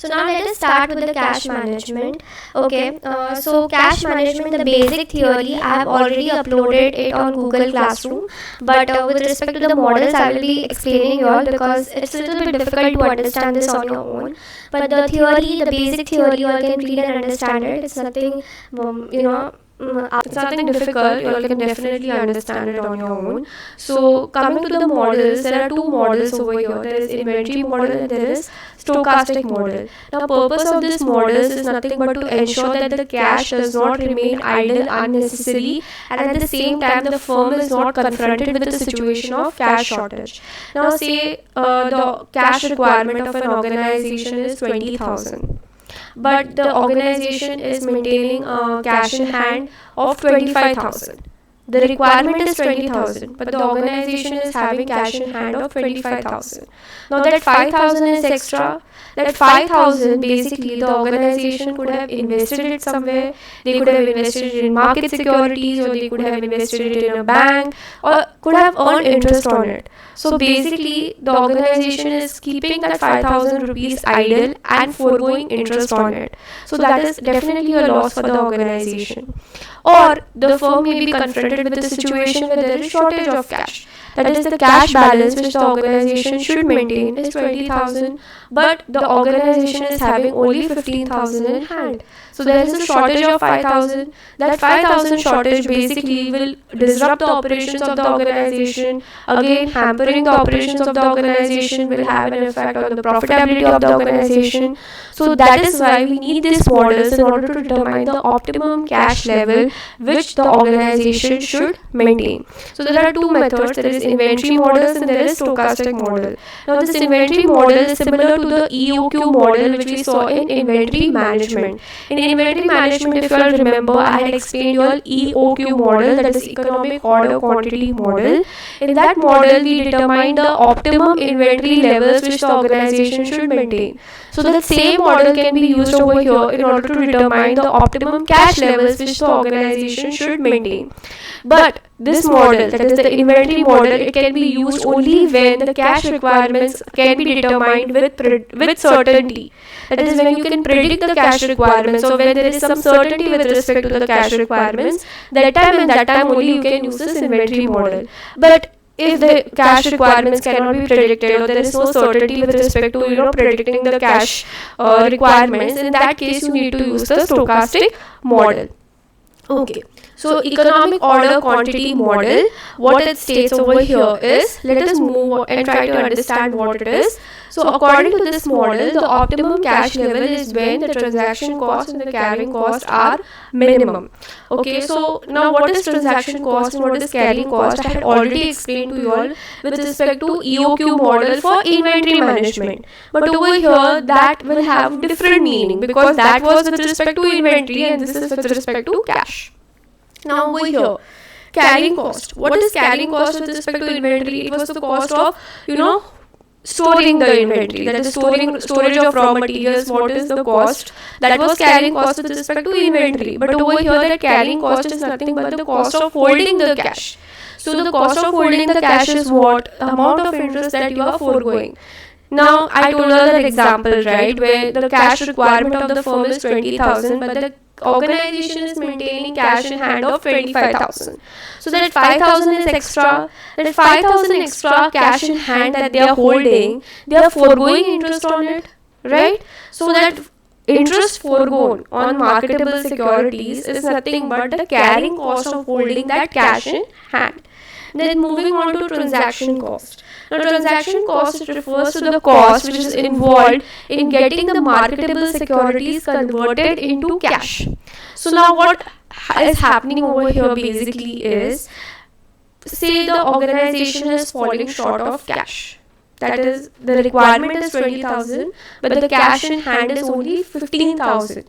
So now let us start with the cash management. Okay, so cash management, the basic theory, I have already uploaded it on Google Classroom. But with respect to the models, I will be explaining you all because it's a little bit difficult to understand this on your own. But the theory, the basic theory, you all can read and understand it. It's nothing, It's nothing difficult. You all can definitely understand it on your own. So coming to the models, there are two models over here. There is inventory model and there is stochastic model. Now purpose of this models is nothing but to ensure that the cash does not remain idle unnecessarily, and at the same time the firm is not confronted with the situation of cash shortage. Now say the cash requirement of an organization is 20,000, but the organization is maintaining cash in hand of 25,000. The requirement is 20,000, but the organization is having cash in hand of 25,000. Now that 5,000 is extra. That 5,000 basically the organization could have invested it somewhere. They could have invested it in market securities, or they could have invested it in a bank, or could have earned interest on it. So basically the organization is keeping that 5,000 rupees idle and foregoing interest on it. So that is definitely a loss for the organization. Or the firm may be confronted with a situation where there is shortage of cash. That is, the cash balance which the organization should maintain is 20,000, but the organization is having only 15,000 in hand. So there is a shortage of 5,000. That 5,000 shortage basically will disrupt the operations of the organization. Again, hampering the operations of the organization, will have an effect on the profitability of the organization. So that is why we need these models in order to determine the optimum cash level which the organization should maintain. So there are two methods. There is inventory models and there is stochastic model. Now this inventory model is similar to the EOQ model which we saw in inventory management. In inventory management, if you all remember, I had explained you all EOQ model, that is economic order quantity model. In that model, we determine the optimum inventory levels which the organization should maintain. So that same model can be used over here in order to determine the optimum cash levels which the organization should maintain. But this model, that is the inventory model, it can be used only when the cash requirements can be determined with certainty. That is, when you can predict the cash requirements, or when there is some certainty with respect to the cash requirements, that time and that time only you can use this inventory model. But if the cash requirements cannot be predicted, or there is no certainty with respect to predicting the cash requirements, in that case you need to use the stochastic model. Okay, so economic order quantity model, what it states over here is, let us move and try to understand what it is. So according to this model, the optimum cash level is when the transaction cost and the carrying cost are minimum. Okay, so now what is transaction cost and what is carrying cost? I had already explained to you all with respect to EOQ model for inventory management. But over here, that will have different meaning, because that was with respect to inventory and this is with respect to cash. Now over here, carrying cost. What is carrying cost with respect to inventory? It was the cost of, storing the inventory, that is storage of raw materials. What is the cost? That was carrying cost with respect to inventory. But over here, that carrying cost is nothing but the cost of holding the cash. So the cost of holding the cash is what? The amount of interest that you are foregoing. Now I told another example, right, where the cash requirement of the firm is 20,000, but the organization is maintaining cash in hand of 25,000. So that 5,000 is extra. That 5,000 extra cash in hand that they are holding, they are foregoing interest on it, right? So that interest foregone on marketable securities is nothing but the carrying cost of holding that cash in hand. Then moving on to transaction cost. Now transaction cost refers to the cost which is involved in getting the marketable securities converted into cash. So now what is happening over here basically is, say the organization is falling short of cash. That is, the requirement is 20,000, but the cash in hand is only 15,000.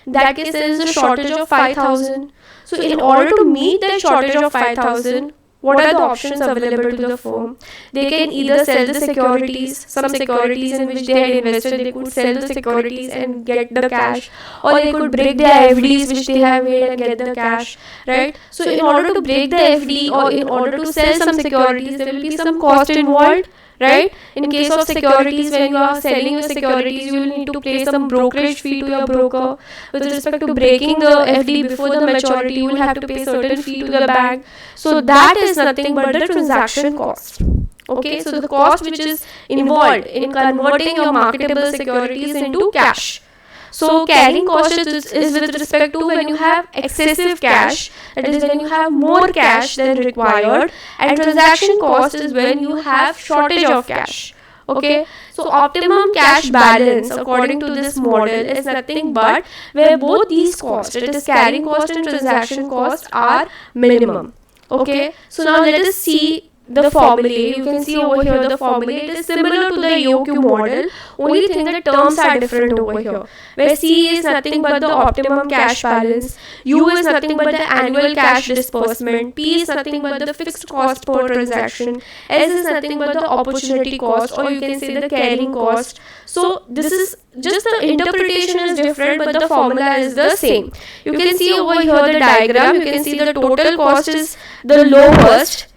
In that case, there is a shortage of 5,000. So in order to meet the shortage of 5,000, what are the options available to the firm? They can either sell the securities, some securities in which they had invested, they could sell the securities and get the cash, or they could break their FDs which they have made and get the cash, right? So in order to break the FD or in order to sell some securities, there will be some cost involved, right? In case of securities, when you are selling your securities, you will need to pay some brokerage fee to your broker. With respect to breaking the FD before the maturity, you will have to pay certain fee to the bank. So that is nothing but the transaction cost. Okay, so the cost which is involved in converting your marketable securities into cash. So carrying cost is with respect to when you have excessive cash, that is when you have more cash than required, and transaction cost is when you have shortage of cash. Okay, so optimum cash balance according to this model is nothing but where both these costs, that is carrying cost and transaction cost, are minimum. Okay, so now let us see the formulae. You can see over here the formulae. It is similar to the EOQ model, only thing the terms are different over here, where C is nothing but the optimum cash balance, U is nothing but the annual cash disbursement, P is nothing but the fixed cost per transaction, S is nothing but the opportunity cost, or you can say the carrying cost. So this is just the interpretation is different, but the formula is the same. You can see over here the diagram. You can see the total cost is the lowest.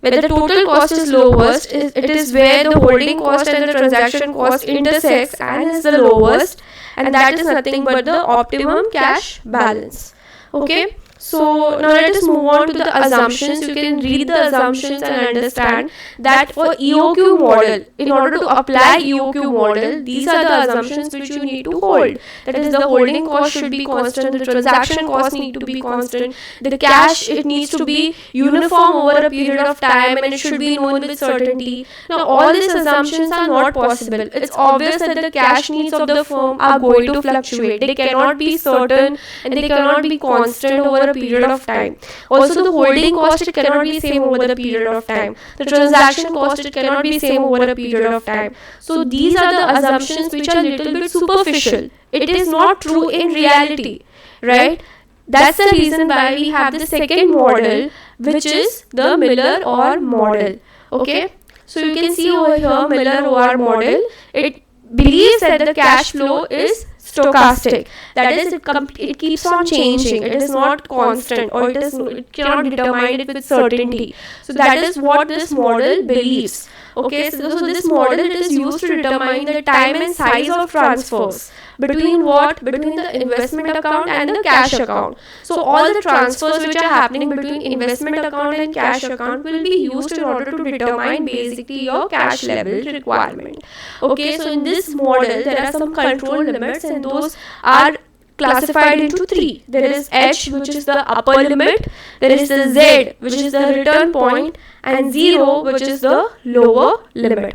Where the total cost is lowest, it is where the holding cost and the transaction cost intersects and is the lowest, and that is nothing but the optimum cash balance. Okay, so now let us move on to the assumptions. You can read the assumptions and understand that for EOQ model, in order to apply EOQ model, these are the assumptions which you need to hold. That is, the holding cost should be constant, the transaction cost need to be constant, the cash, it needs to be uniform over a period of time, and it should be known with certainty. Now all these assumptions are not possible. It's obvious that the cash needs of the firm are going to fluctuate. They cannot be certain and they cannot be constant over a period of time. Also, the holding cost, it cannot be same over the period of time. The transaction cost, it cannot be same over a period of time. So these are the assumptions which are little bit superficial. It is not true in reality, right? That's the reason why we have the second model, which is the Miller-Orr model. Okay, so you can see over here Miller-Orr model. It believes that the cash flow is stochastic, that is, it keeps on changing, it is not constant, or it cannot determine it with certainty. So that is what this model believes. Okay, so this model, it is used to determine the time and size of transfers between what? Between the investment account and the cash account. So all the transfers which are happening between investment account and cash account will be used in order to determine basically your cash level requirement. Okay, so in this model there are some control limits, and those are classified into three. There is H, which is the upper limit, there is the Z, which is the return point, and 0, which is the lower limit.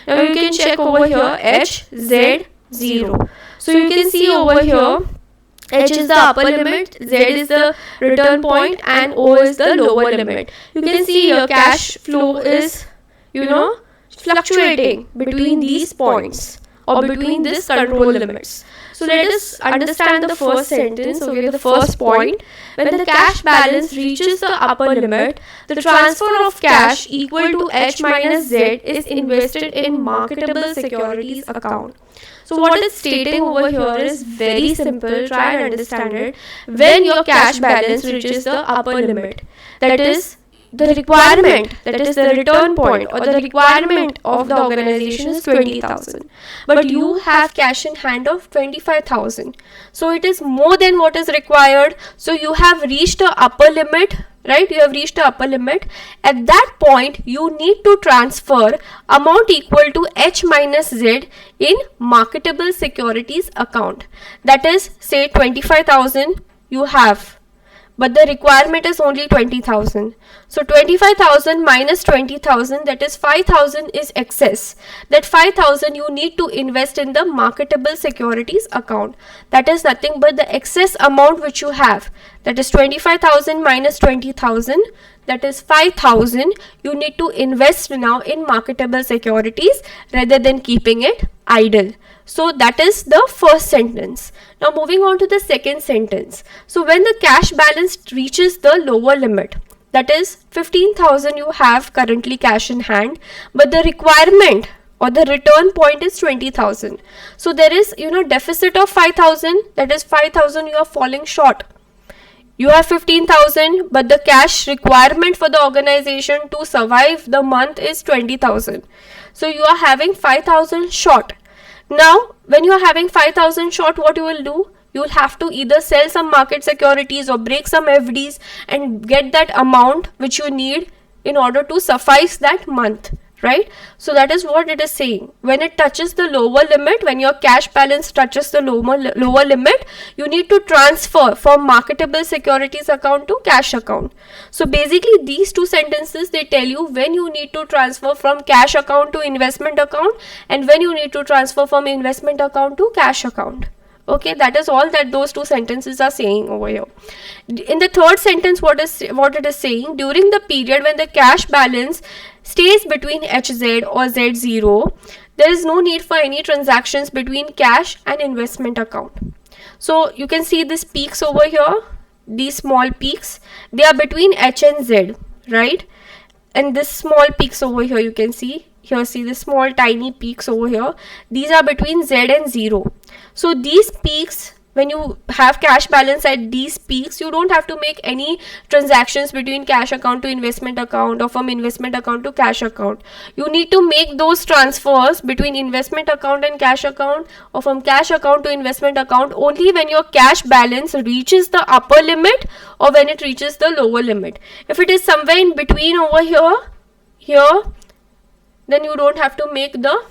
Now you can check over here H, Z, 0. So you can see over here H is the upper limit, Z is the return point, and O is the lower limit. You can see here cash flow is, fluctuating between these points or between these control limits. So let us understand the first sentence. So here the first point, when the cash balance reaches the upper limit, the transfer of cash equal to H minus Z is invested in marketable securities account. So what it's stating over here is very simple. Try and understand it. When your cash balance reaches the upper limit, that is the requirement, that is the return point or the requirement of the organization is 20,000, but you have cash in hand of 25,000. So it is more than what is required. So you have reached the upper limit, right? You have reached the upper limit. At that point, you need to transfer amount equal to H minus Z in marketable securities account. That is, say 25,000 you have, but the requirement is only 20,000. So 25,000 minus 20,000, that is 5,000 is excess. That 5,000 you need to invest in the marketable securities account. That is nothing but the excess amount which you have. That is 25,000 minus 20,000, that is 5,000. You need to invest now in marketable securities rather than keeping it idle. So that is the first sentence. Now moving on to the second sentence. So when the cash balance reaches the lower limit, that is 15,000 you have currently cash in hand, but the requirement or the return point is 20,000. So there is deficit of 5,000, that is 5,000 you are falling short. You have 15,000, but the cash requirement for the organization to survive the month is 20,000. So you are having 5,000 short. Now, when you are having 5,000 short, what you will do? You will have to either sell some market securities or break some FDs and get that amount which you need in order to suffice that month, right? So that is what it is saying. When it touches the lower limit, when your cash balance touches the lower limit, you need to transfer from marketable securities account to cash account. So basically these two sentences, they tell you when you need to transfer from cash account to investment account and when you need to transfer from investment account to cash account. Okay, that is all that those two sentences are saying over here. In the third sentence, what it is saying, during the period when the cash balance stays between HZ or Z0, there is no need for any transactions between cash and investment account. So you can see these peaks over here, these small peaks, they are between H and Z, right? And this small peaks over here, you can see here, see the small tiny peaks over here, these are between Z and 0. So these peaks, when you have cash balance at these peaks, you don't have to make any transactions between cash account to investment account or from investment account to cash account. You need to make those transfers between investment account and cash account or from cash account to investment account only when your cash balance reaches the upper limit or when it reaches the lower limit. If it is somewhere in between over here, then you don't have to make the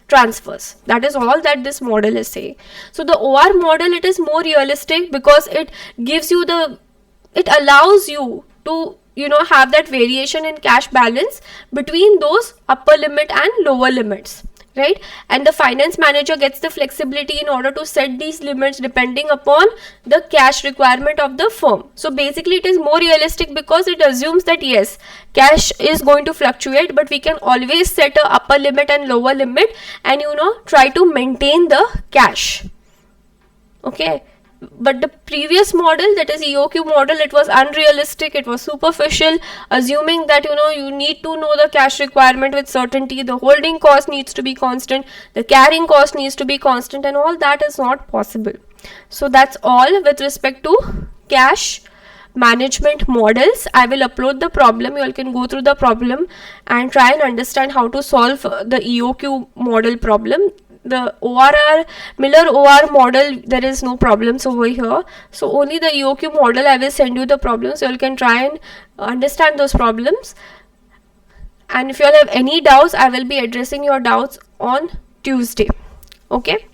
transfers. That is all that this model is saying. So the OR model, it is more realistic because it gives you it allows you to have that variation in cash balance between those upper limit and lower limits, right? And the finance manager gets the flexibility in order to set these limits depending upon the cash requirement of the firm. So basically it is more realistic because it assumes that yes, cash is going to fluctuate, but we can always set a upper limit and lower limit and try to maintain the cash. Okay, but the previous model, that is EOQ model, it was unrealistic, it was superficial, assuming that you need to know the cash requirement with certainty, the holding cost needs to be constant, the carrying cost needs to be constant, and all that is not possible. So that's all with respect to cash management models. I will upload the problem. You all can go through the problem and try and understand how to solve the EOQ model problem. The Miller OR model, there is no problems over here. So only the EOQ model, I will send you the problems. So you can try and understand those problems. And if you all have any doubts, I will be addressing your doubts on Tuesday. Okay.